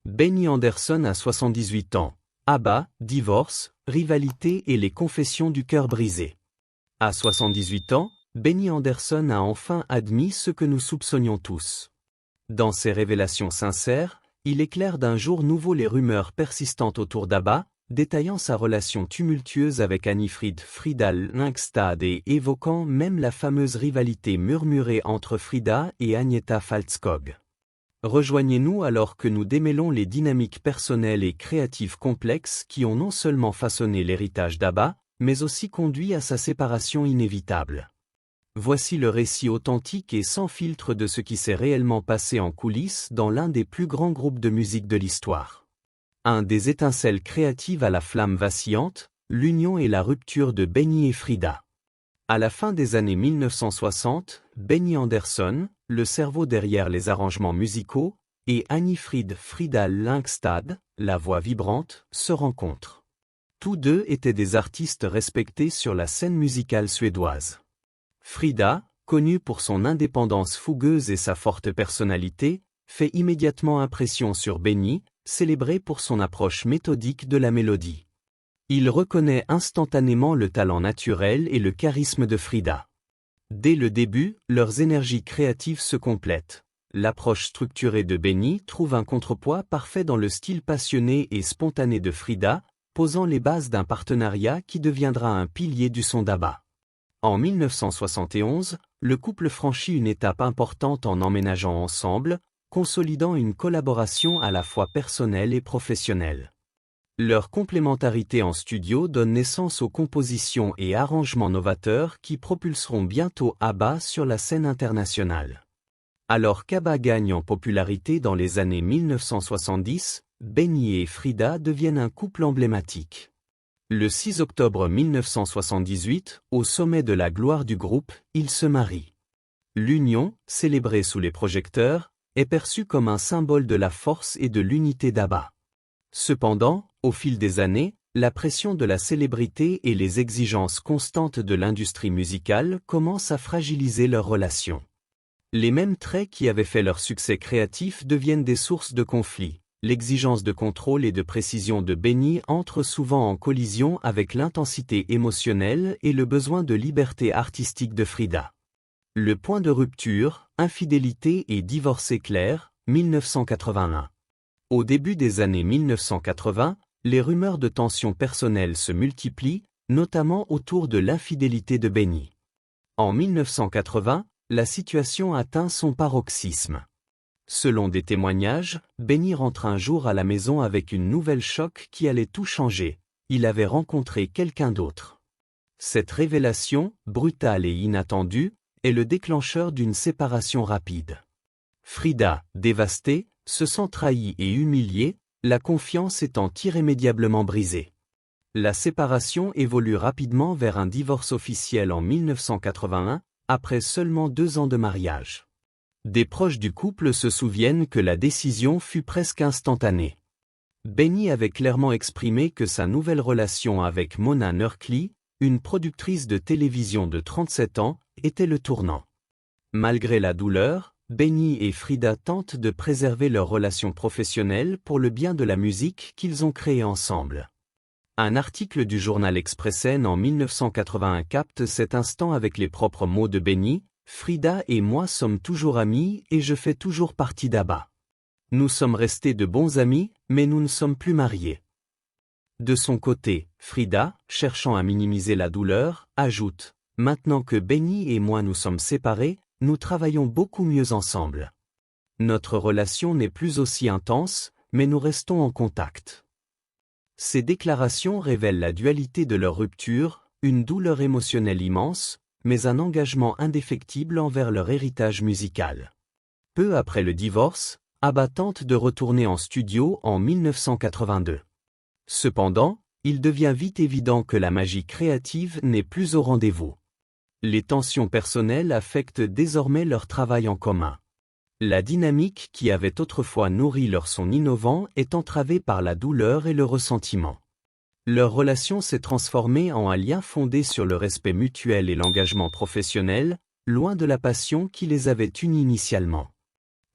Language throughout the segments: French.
Benny Andersson a 78 ans. ABBA, divorce, rivalité et les confessions du cœur brisé. À 78 ans, Benny Andersson a enfin admis ce que nous soupçonnions tous. Dans ses révélations sincères, il éclaire d'un jour nouveau les rumeurs persistantes autour d'ABBA, détaillant sa relation tumultueuse avec Annifrid Frida Lyngstad et évoquant même la fameuse rivalité murmurée entre Frida et Agnetha Fältskog. Rejoignez-nous alors que nous démêlons les dynamiques personnelles et créatives complexes qui ont non seulement façonné l'héritage d'ABBA, mais aussi conduit à sa séparation inévitable. Voici le récit authentique et sans filtre de ce qui s'est réellement passé en coulisses dans l'un des plus grands groupes de musique de l'histoire. Un des étincelles créatives à la flamme vacillante, l'union et la rupture de Benny et Frida. À la fin des années 1960, Benny Andersson, le cerveau derrière les arrangements musicaux, et Annifrid Frida Lyngstad, la voix vibrante, se rencontrent. Tous deux étaient des artistes respectés sur la scène musicale suédoise. Frida, connue pour son indépendance fougueuse et sa forte personnalité, fait immédiatement impression sur Benny, célébré pour son approche méthodique de la mélodie. Il reconnaît instantanément le talent naturel et le charisme de Frida. Dès le début, leurs énergies créatives se complètent. L'approche structurée de Benny trouve un contrepoids parfait dans le style passionné et spontané de Frida, posant les bases d'un partenariat qui deviendra un pilier du son d'ABBA. En 1971, le couple franchit une étape importante en emménageant ensemble, consolidant une collaboration à la fois personnelle et professionnelle. Leur complémentarité en studio donne naissance aux compositions et arrangements novateurs qui propulseront bientôt ABBA sur la scène internationale. Alors qu'ABBA gagne en popularité dans les années 1970, Benny et Frida deviennent un couple emblématique. Le 6 octobre 1978, au sommet de la gloire du groupe, ils se marient. L'union, célébrée sous les projecteurs, est perçue comme un symbole de la force et de l'unité d'ABBA. Cependant, au fil des années, la pression de la célébrité et les exigences constantes de l'industrie musicale commencent à fragiliser leur relation. Les mêmes traits qui avaient fait leur succès créatif deviennent des sources de conflits. L'exigence de contrôle et de précision de Benny entre souvent en collision avec l'intensité émotionnelle et le besoin de liberté artistique de Frida. Le point de rupture, infidélité et divorce éclair, 1981. Au début des années 1980, les rumeurs de tensions personnelles se multiplient, notamment autour de l'infidélité de Benny. En 1980, la situation atteint son paroxysme. Selon des témoignages, Benny rentre un jour à la maison avec une nouvelle choc qui allait tout changer. Il avait rencontré quelqu'un d'autre. Cette révélation, brutale et inattendue, est le déclencheur d'une séparation rapide. Frida, dévastée, se sent trahie et humiliée, la confiance étant irrémédiablement brisée. La séparation évolue rapidement vers un divorce officiel en 1981, après seulement 2 ans de mariage. Des proches du couple se souviennent que la décision fut presque instantanée. Benny avait clairement exprimé que sa nouvelle relation avec Mona Nurkli, une productrice de télévision de 37 ans, était le tournant. Malgré la douleur, Benny et Frida tentent de préserver leur relation professionnelle pour le bien de la musique qu'ils ont créée ensemble. Un article du journal Expressen en 1981 capte cet instant avec les propres mots de Benny. Frida et moi sommes toujours amis et je fais toujours partie d'ABBA. Nous sommes restés de bons amis, mais nous ne sommes plus mariés. De son côté, Frida, cherchant à minimiser la douleur, ajoute « Maintenant que Benny et moi nous sommes séparés, nous travaillons beaucoup mieux ensemble. Notre relation n'est plus aussi intense, mais nous restons en contact. » Ces déclarations révèlent la dualité de leur rupture, une douleur émotionnelle immense, mais un engagement indéfectible envers leur héritage musical. Peu après le divorce, ABBA tente de retourner en studio en 1982. Cependant, il devient vite évident que la magie créative n'est plus au rendez-vous. Les tensions personnelles affectent désormais leur travail en commun. La dynamique qui avait autrefois nourri leur son innovant est entravée par la douleur et le ressentiment. Leur relation s'est transformée en un lien fondé sur le respect mutuel et l'engagement professionnel, loin de la passion qui les avait unis initialement.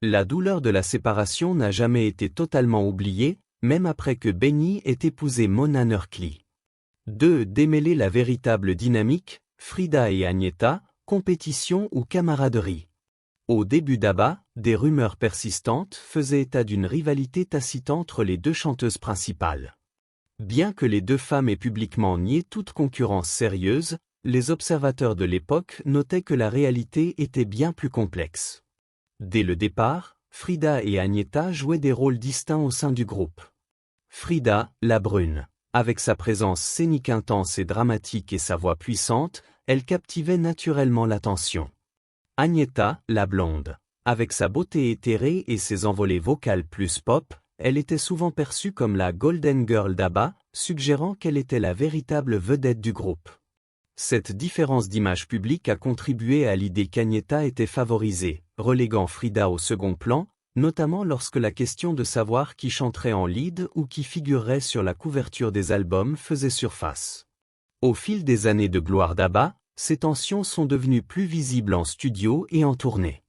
La douleur de la séparation n'a jamais été totalement oubliée, même après que Benny ait épousé Mona Nurkli. 2. Démêler la véritable dynamique, Frida et Agnetha, compétition ou camaraderie. Au début d'ABBA, des rumeurs persistantes faisaient état d'une rivalité tacite entre les deux chanteuses principales. Bien que les deux femmes aient publiquement nié toute concurrence sérieuse, les observateurs de l'époque notaient que la réalité était bien plus complexe. Dès le départ, Frida et Agnetha jouaient des rôles distincts au sein du groupe. Frida, la brune. Avec sa présence scénique intense et dramatique et sa voix puissante, elle captivait naturellement l'attention. Agnetha, la blonde. Avec sa beauté éthérée et ses envolées vocales plus pop, elle était souvent perçue comme la Golden Girl d'ABBA, suggérant qu'elle était la véritable vedette du groupe. Cette différence d'image publique a contribué à l'idée qu'Agnetha était favorisée, reléguant Frida au second plan, notamment lorsque la question de savoir qui chanterait en lead ou qui figurerait sur la couverture des albums faisait surface. Au fil des années de gloire d'ABBA, ces tensions sont devenues plus visibles en studio et en tournée.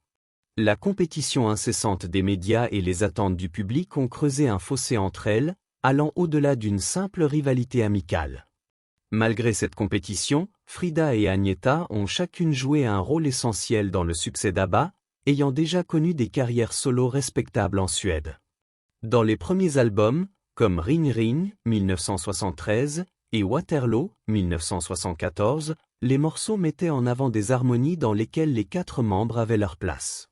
La compétition incessante des médias et les attentes du public ont creusé un fossé entre elles, allant au-delà d'une simple rivalité amicale. Malgré cette compétition, Frida et Agnetha ont chacune joué un rôle essentiel dans le succès d'ABBA, ayant déjà connu des carrières solo respectables en Suède. Dans les premiers albums, comme Ring Ring, 1973, et Waterloo, 1974, les morceaux mettaient en avant des harmonies dans lesquelles les quatre membres avaient leur place.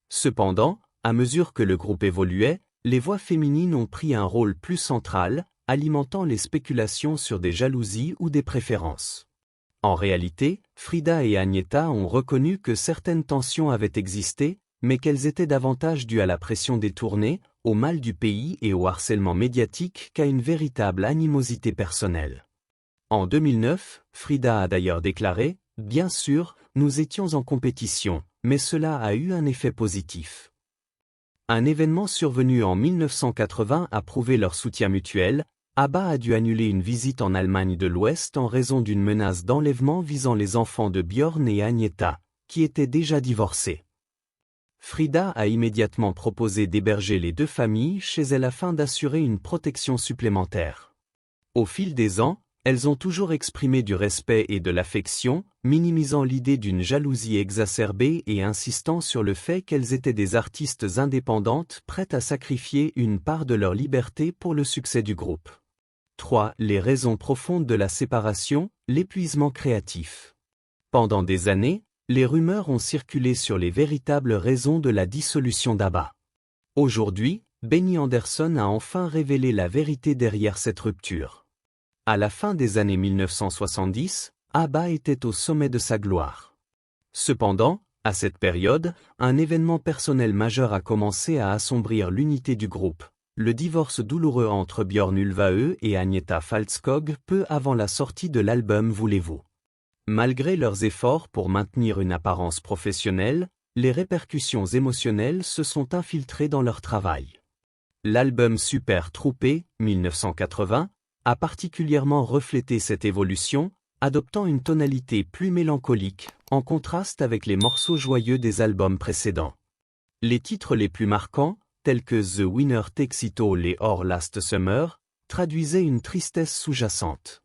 Cependant, à mesure que le groupe évoluait, les voix féminines ont pris un rôle plus central, alimentant les spéculations sur des jalousies ou des préférences. En réalité, Frida et Agnetha ont reconnu que certaines tensions avaient existé, mais qu'elles étaient davantage dues à la pression des tournées, au mal du pays et au harcèlement médiatique qu'à une véritable animosité personnelle. En 2009, Frida a d'ailleurs déclaré « Bien sûr, nous étions en compétition, mais cela a eu un effet positif. » Un événement survenu en 1980 a prouvé leur soutien mutuel. ABBA a dû annuler une visite en Allemagne de l'Ouest en raison d'une menace d'enlèvement visant les enfants de Björn et Agnetha, qui étaient déjà divorcés. Frida a immédiatement proposé d'héberger les deux familles chez elle afin d'assurer une protection supplémentaire. Au fil des ans, elles ont toujours exprimé du respect et de l'affection, minimisant l'idée d'une jalousie exacerbée et insistant sur le fait qu'elles étaient des artistes indépendantes prêtes à sacrifier une part de leur liberté pour le succès du groupe. 3. Les raisons profondes de la séparation, l'épuisement créatif. Pendant des années, les rumeurs ont circulé sur les véritables raisons de la dissolution d'ABBA. Aujourd'hui, Benny Andersson a enfin révélé la vérité derrière cette rupture. À la fin des années 1970, ABBA était au sommet de sa gloire. Cependant, à cette période, un événement personnel majeur a commencé à assombrir l'unité du groupe. Le divorce douloureux entre Björn Ulvaeus et Agnetha Fältskog peu avant la sortie de l'album Voulez-vous. Malgré leurs efforts pour maintenir une apparence professionnelle, les répercussions émotionnelles se sont infiltrées dans leur travail. L'album Super Troopé, 1980, a particulièrement reflété cette évolution, adoptant une tonalité plus mélancolique, en contraste avec les morceaux joyeux des albums précédents. Les titres les plus marquants, tels que The Winner Takes It All et Or Last Summer, traduisaient une tristesse sous-jacente.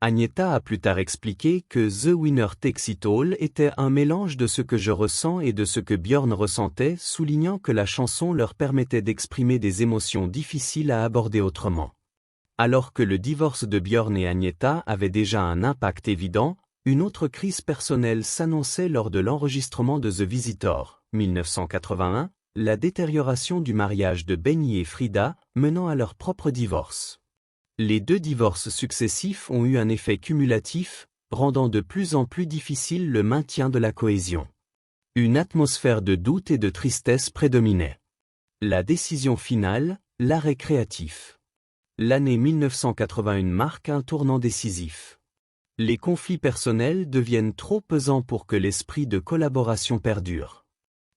Agnetha a plus tard expliqué que The Winner Takes It All était un mélange de ce que je ressens et de ce que Björn ressentait, soulignant que la chanson leur permettait d'exprimer des émotions difficiles à aborder autrement. Alors que le divorce de Björn et Agnetha avait déjà un impact évident, une autre crise personnelle s'annonçait lors de l'enregistrement de The Visitor, 1981, la détérioration du mariage de Benny et Frida, menant à leur propre divorce. Les deux divorces successifs ont eu un effet cumulatif, rendant de plus en plus difficile le maintien de la cohésion. Une atmosphère de doute et de tristesse prédominait. La décision finale, l'arrêt créatif. L'année 1981 marque un tournant décisif. Les conflits personnels deviennent trop pesants pour que l'esprit de collaboration perdure.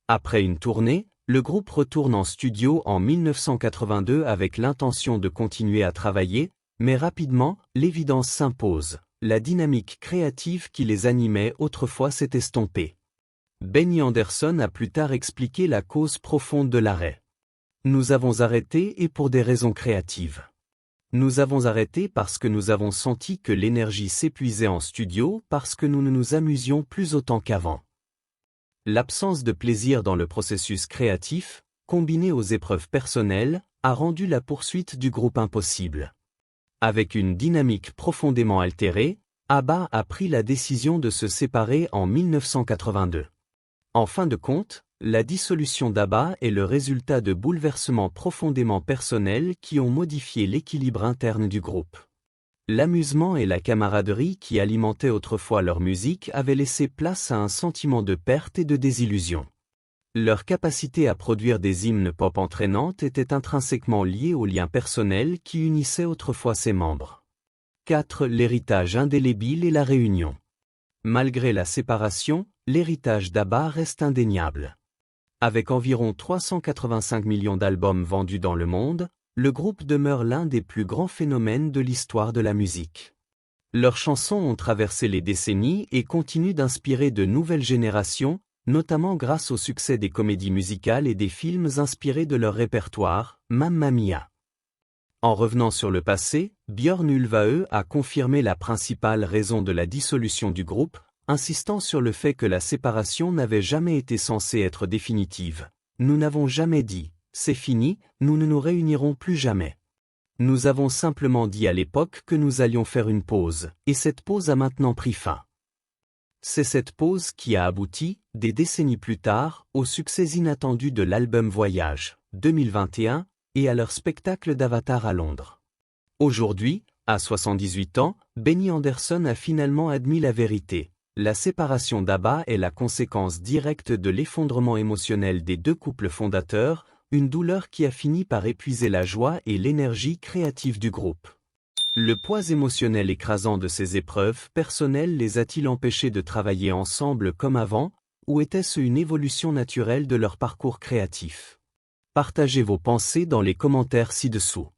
Après une tournée, le groupe retourne en studio en 1982 avec l'intention de continuer à travailler, mais rapidement, l'évidence s'impose. La dynamique créative qui les animait autrefois s'est estompée. Benny Andersson a plus tard expliqué la cause profonde de l'arrêt. Nous avons arrêté et pour des raisons créatives. Nous avons arrêté parce que nous avons senti que l'énergie s'épuisait en studio parce que nous ne nous amusions plus autant qu'avant. L'absence de plaisir dans le processus créatif, combinée aux épreuves personnelles, a rendu la poursuite du groupe impossible. Avec une dynamique profondément altérée, ABBA a pris la décision de se séparer en 1982. En fin de compte, la dissolution d'ABBA est le résultat de bouleversements profondément personnels qui ont modifié l'équilibre interne du groupe. L'amusement et la camaraderie qui alimentaient autrefois leur musique avaient laissé place à un sentiment de perte et de désillusion. Leur capacité à produire des hymnes pop entraînantes était intrinsèquement liée aux liens personnels qui unissaient autrefois ses membres. 4. L'héritage indélébile et la réunion. Malgré la séparation, l'héritage d'ABBA reste indéniable. Avec environ 385 millions d'albums vendus dans le monde, le groupe demeure l'un des plus grands phénomènes de l'histoire de la musique. Leurs chansons ont traversé les décennies et continuent d'inspirer de nouvelles générations, notamment grâce au succès des comédies musicales et des films inspirés de leur répertoire, Mamma Mia. En revenant sur le passé, Björn Ulvaeus a confirmé la principale raison de la dissolution du groupe, insistant sur le fait que la séparation n'avait jamais été censée être définitive. Nous n'avons jamais dit « c'est fini, nous ne nous réunirons plus jamais ». Nous avons simplement dit à l'époque que nous allions faire une pause, et cette pause a maintenant pris fin. C'est cette pause qui a abouti, des décennies plus tard, au succès inattendu de l'album Voyage, 2021, et à leur spectacle d'Avatar à Londres. Aujourd'hui, à 78 ans, Benny Andersson a finalement admis la vérité. La séparation d'ABBA est la conséquence directe de l'effondrement émotionnel des deux couples fondateurs, une douleur qui a fini par épuiser la joie et l'énergie créative du groupe. Le poids émotionnel écrasant de ces épreuves personnelles les a-t-il empêchés de travailler ensemble comme avant, ou était-ce une évolution naturelle de leur parcours créatif? Partagez vos pensées dans les commentaires ci-dessous.